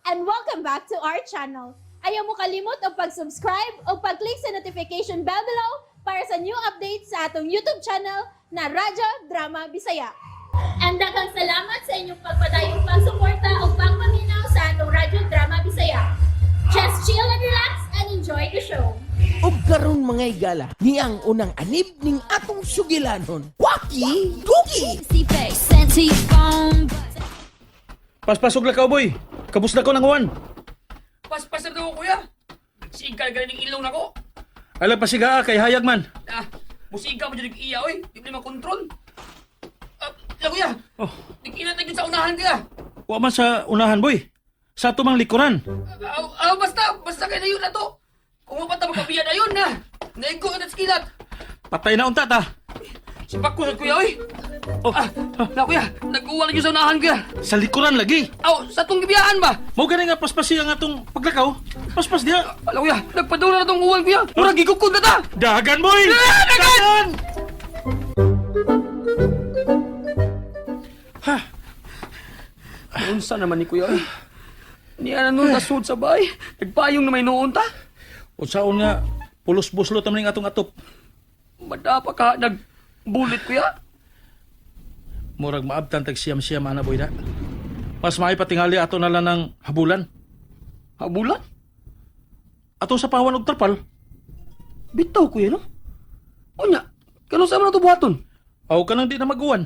and welcome back to our channel. Ayaw mo kalimot o pag-subscribe o pag-click sa notification bell below para sa new updates sa atong YouTube channel na Radyo Drama Bisaya. And daghang salamat sa inyong pagpadayong pagsuporta o pagpaminaw sa atong Radyo Drama Bisaya. Just chill and relax and enjoy the show. Ug karon mga igala, niyang unang anib ning atong sugilanon. Waki Dugi! Paspasog na ka, boy. Kabus na ko ng uwan. Pas-pasar daw kuya. Nagsigal ka ng ilong nako. Alam pa siga kay hayag man. Musiga mo dyan iya oy. Di mo makontrol. Kuya. Oh. Nag-inat na yun sa unahan kuya. Wa man sa unahan, boy. Sa tumang likuran. Basta kayo na yun na to. Kung mapata magkabiyan na yun na. Naigo ka na skilat. Patay na unta ta. Sipak ko na kuya oy. Oh, Kuya. Nag-uwal na yun sa unahan kuya. sa likuran lagi. Sa tong gibiyahan ba? Mo gani nga paspasi ang atong paglakaw. Paspas diha. Kuya. Nagpadura na tong uwan kuya. Murag gigukod na ta. Dagan, boy. Dagan! Ha. Unsa naman ni kuya oy. Niya na nun nasud sa bahay. Nagpayong na may noon ta. Unsaon nga pulos-buslo ta man ning atong atop. Madapa ka nagbulit kuya. Murag maabtan tag siyam-siyam ana, boy da. Mas maay patingali ato na lang ng habulan. Habulan? Ato sa pawan og trapal. Bitaw kuya no? Unya, kano sa man ito buhaton? Aw kanang di na mag-uwan.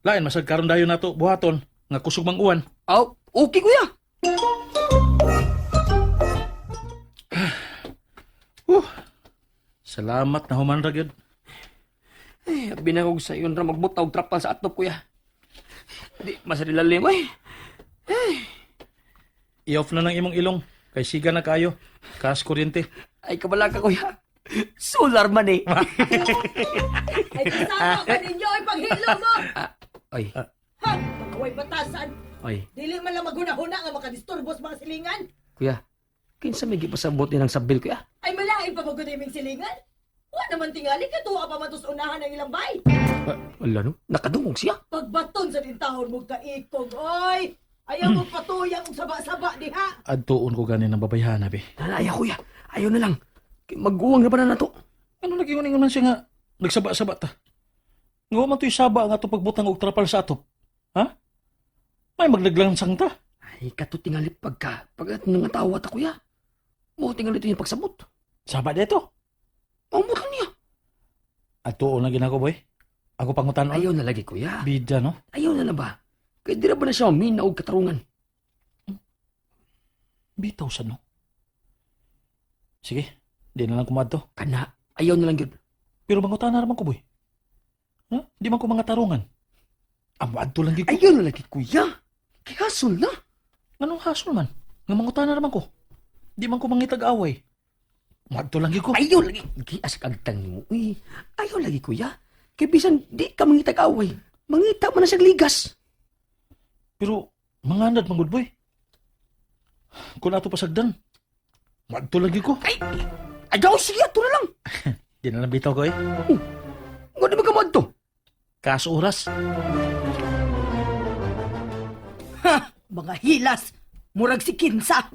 Lain masag karon dayon nato buhaton nga kusog mang uwan. Okay kuya. Salamat na human ra gyud. Binangog sa iyon ra magbutaw og trapal sa atop kuya. Di masadilalim ay. I-off na ng imong ilong. Kay siga na kayo. Kas kuryente. Ay kabala ka kuya. Solar man eh. Ay, kasama ka ninyo ay paghilo mo! Ay, Ha? Kaway batasan! ay. Dili man lang maguna-huna nga makadisturbos mga silingan! Kuya, kinsa may gipasabot ni ng sabil kuya? Ay, malain pa maguna yung silingan! Wa naman tingali ka tuwa pa matos unahan ng ilang bay! Wala no? Nakadungog siya. Pagbaton sa dintahon mo kaikog, oy! Ayaw mo patuyang og saba-saba diha! Adtuon ko gani ng babayhan be. Nalaya kuya. Ayaw na lang. Mag-uwang na ba na nato? Ano lagi ko man siya nga nagsaba-saba ta. Nga man to'y saba nga to pagbutang og trapal sa atop. Ha? May maglaglansang ta. Ay, kato tingali pagka. Pag nga tawa ta kuya. Mo tingali ito yung pagsabot. Saba dito. Mamutan niya. Adtuon na ginako, boy. Ako pangutan. Ayaw na lagi kuya. Bida, no? Ayaw na ba? Kaya di na ba na siya mina og katarungan? Bitaw sa no. Sige, di na lang kumadto. Kana, ayaw na lang yun. Pero mangutan na naman ko, boy. Ha? Di man ko mga tarungan. Amadto lang gid ko. Ayaw na lagi kuya. Kaya hasol na. Anong hasol man? Nga mangutan na naman ko. Di man ko mangitag away. Amadto lang gid ko. Ayaw lagi. Gias kagtang mo. Uy, ayaw lagi kuya. Kaya bisan di ka mangitag away. Mangita mo na siya ligas. Pero, manganad man gud, boy. Kung ato pasagdan. Amadto lang gid ko. Ayaw, sige, ato na lang. Di na lang bitaw ko, eh. Nga di ba ka mo Kaso oras. Mga hilas! Murag si Kinsa!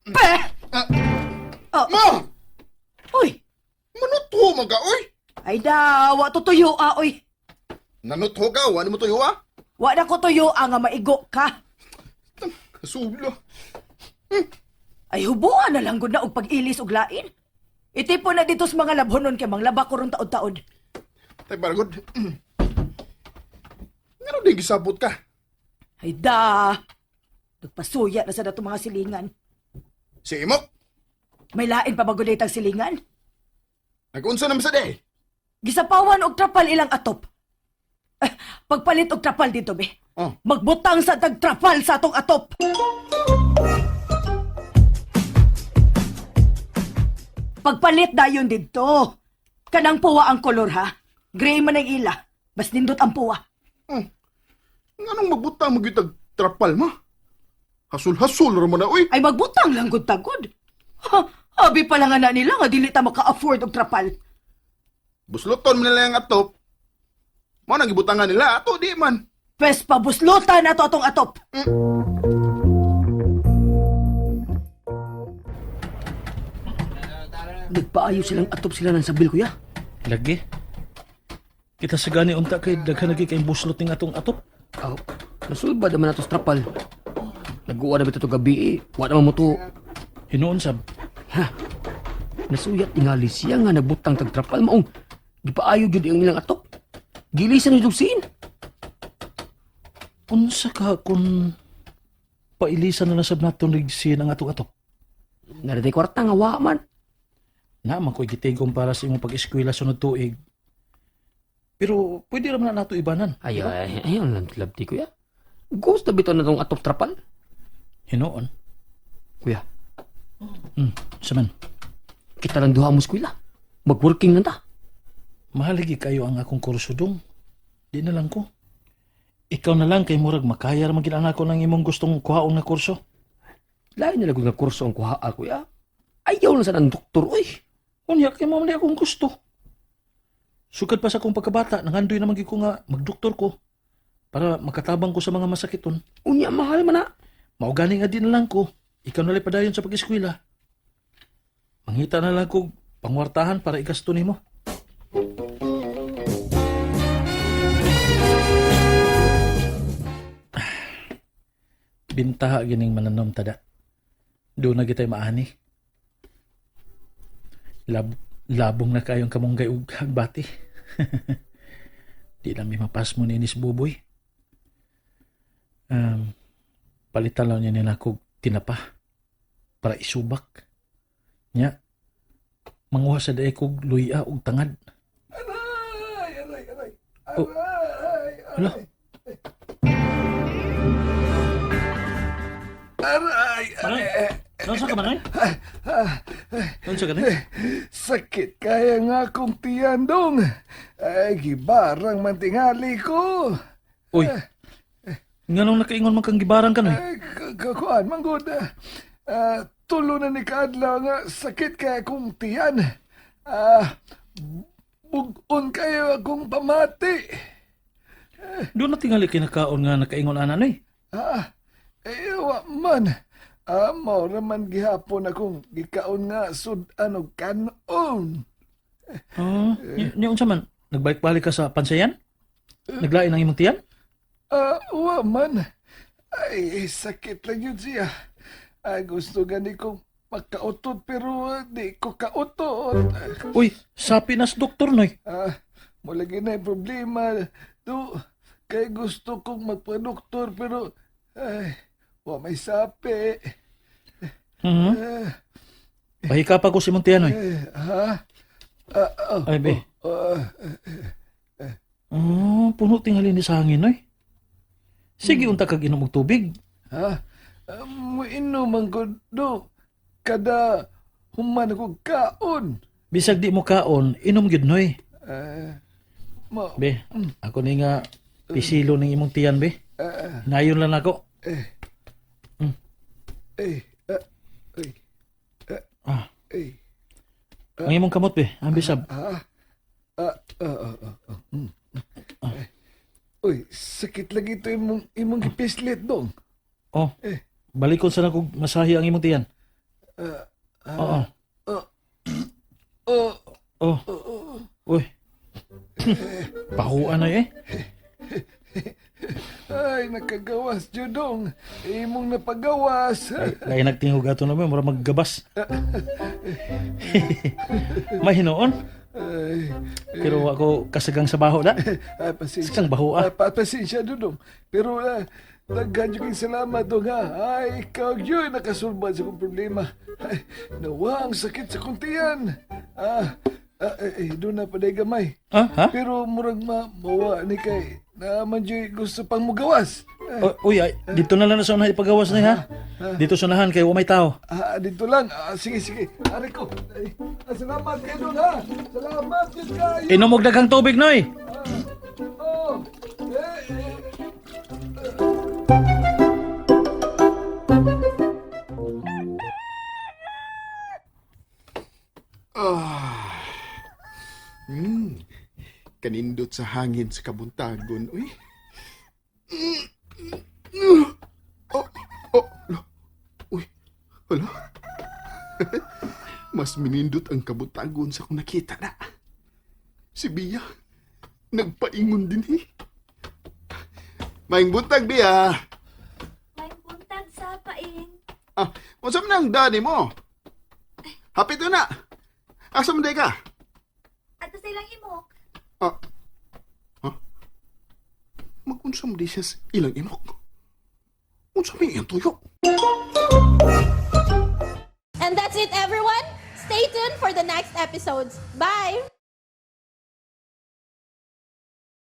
Peh! Ma! Uy! Manutho mga oy! Ay dawa, tutuyo oy! Nanutho ka, wala mo tuyo ah? Wa na ko tuyo nga maigo ka! Kasula. Ay hubuan na lang gud na og pag-ilis og lain. Itipon na dito sa mga labhonon kay manglaba ko ron taod-taod. Tay baragod. Ngano di gisabot ka? Ay da! Nagpasuya na sa dato mga silingan. Si Imok, May lain pa bagulit ang silingan. nag-unsa naman sa day? Gisapawan og trapal ilang atop. Pagpalit og trapal dito, be. Oh. Magbutang sa tagtrapal sa atong atop. Pagpalit dayon dito. Kanang puwa ang kolor, ha? Gray man ang ila. Bas nindot ang puwa. Nganong magbutang magitag trapal ma? Hasul-hasul raman na, uy! Ay magbutang lang gud tagod. Ha, abi pa lang na nila nga dili ta maka-afford og trapal. Busluton mo nila yung atop. Mo nang ibutangan nila, ato di man. Pes pabuslutan na to atong atop. Nagpaayo silang atop sila ng sabil, kuya. Lagi. Kita sa gani unta kay daghan lagi kay buslot ning atong atop. Aw, nasulba naman nato sa trapal. Nag-uwa na bito to gabi eh. Wa naman mo to. Hinuon sab. Nasuyat tingali siya nga nagbutang tagtrapal maong gipaayo jud ang ilang atop. Gilisan ni dugsin. Unsa ka kung pailisan na sab naton ligsin ang atong atop? Naratay kwarta nga wa man. Na man ko'y gitigom para sa imong pag-eskwela sunod tuig. Pero pwede ra man na nato ibanan. Ay, ang lang labti kuya. Gusto bito na tong atop trapal. Hinuon. Kuya, Saman. kita lang duha mo eskwela. Mag-working na ta. Mahaligi kayo ang akong kurso dong. Di na lang ko. Ikaw na lang kay murag makaya ra magin ako ng imong gustong kuhaon nga kurso. Lain na lang nga kurso ang kuha kuya. Ayaw na sa ng doktor, oy. Unya kay mo man akong gusto. Sugad pa sa akong pagkabata, nangandoy naman gyud ko nga magdoktor ko para makatabang ko sa mga masakiton. Unya, mahal man na. Mao gani nga din na lang ko. Ikaw na lang padayon sa pag-eskwela. Mangita na lang ko pangwartahan para igasto nimo. Bintaha gining mananom tada. Doon na kita'y maani. Labong na kayong kamunggay ug hagbati. Di lang may mapas mo ni Inis Buboy. Palitan lang niya nila kog tinapa para isubak. Nya, manguha sa dae kog luya ug tangad. Oh, hala. Nasa ka man ay? Nasa ka na? Sakit kaya nga akong tiyan dong. Ay, gibarang mantingali ko. Uy, nga nung nakaingon man kang gibarang ka no eh. Ay, kakuan, manggod. Tulo na ni Kadlaw nga sakit kaya akong tiyan. Bugon kayo akong pamati. Doon na tingali kinakaon nga nakaingon ana no eh. Ewa man. Mao raman gihapon akong gikaon nga sudan og kanon. Ni unsa man? Nagbalik-balik ka sa pansayan? Naglain ang imong tiyan? Wa man. Ay, sakit lang yun siya. Gusto gani kong makautot pero di ko kautot. Uy, sapi nas doktor no eh. Mulagi na yung problema. Kaya gusto kong magpa-doktor pero wa may sapi. Pahika pa ko si imong tiyan no eh. Ay, be. Puno tingali ni sa hangin no eh. Sige, unta kag inom og tubig. Muinom ang do. Kada human ako kaon. Bisag di mo kaon, inom gyud no eh. Ma, Be, ako ni nga pisilo ning imong tiyan be. Nayon lang ako. Ang imong kamot be, ang bisab. Uy, sakit lagi ito imong gipislit dong. Oh, balikon sa nako masahi ang imong tiyan. Oo. Oh. Uy. Pahuan na eh. Ay, nakagawas, Judong. Imong napagawas. Kaya nagtingog ato na ba, mura maggabas. May hinoon. Ay, Pero ako kasagang sa baho na. pasensya. Sakang baho ah. Pasensya, Dudong. Pero, daghan yung salamat, Dong, ha. Ay, ikaw yun nakasulbad sa kong problema. Ay, nawa ang sakit sa kong tiyan. Doon na pa gamay. Ha? Pero, murag mawa ni kay naman yung gusto pang mugawas. Uy, ay, dito na lang na sa unahan ipagawas na ha. Dito sa unahan kay may tao. Dito lang. Sige. Ari ko. Ay, salamat kayo doon, ha. Salamat yun kayo. Inom og daghang tubig noy. Oh. Kanindot sa hangin sa kabuntagon, uy. Uy, hala. mas minindot ang kabutagon sa kung nakita na. Si Bia, nagpaingon din eh. Maing buntag, Bia. May buntag sa paing. Ah, unsa man ang daddy mo? Hapit na. Asa man day ka? Ato silang imok. Ah. Ha? Mag-unsa mo di siya sa ilang imok? Unsa man iyang tuyo? And that's it, everyone. Stay tuned for the next episodes. Bye!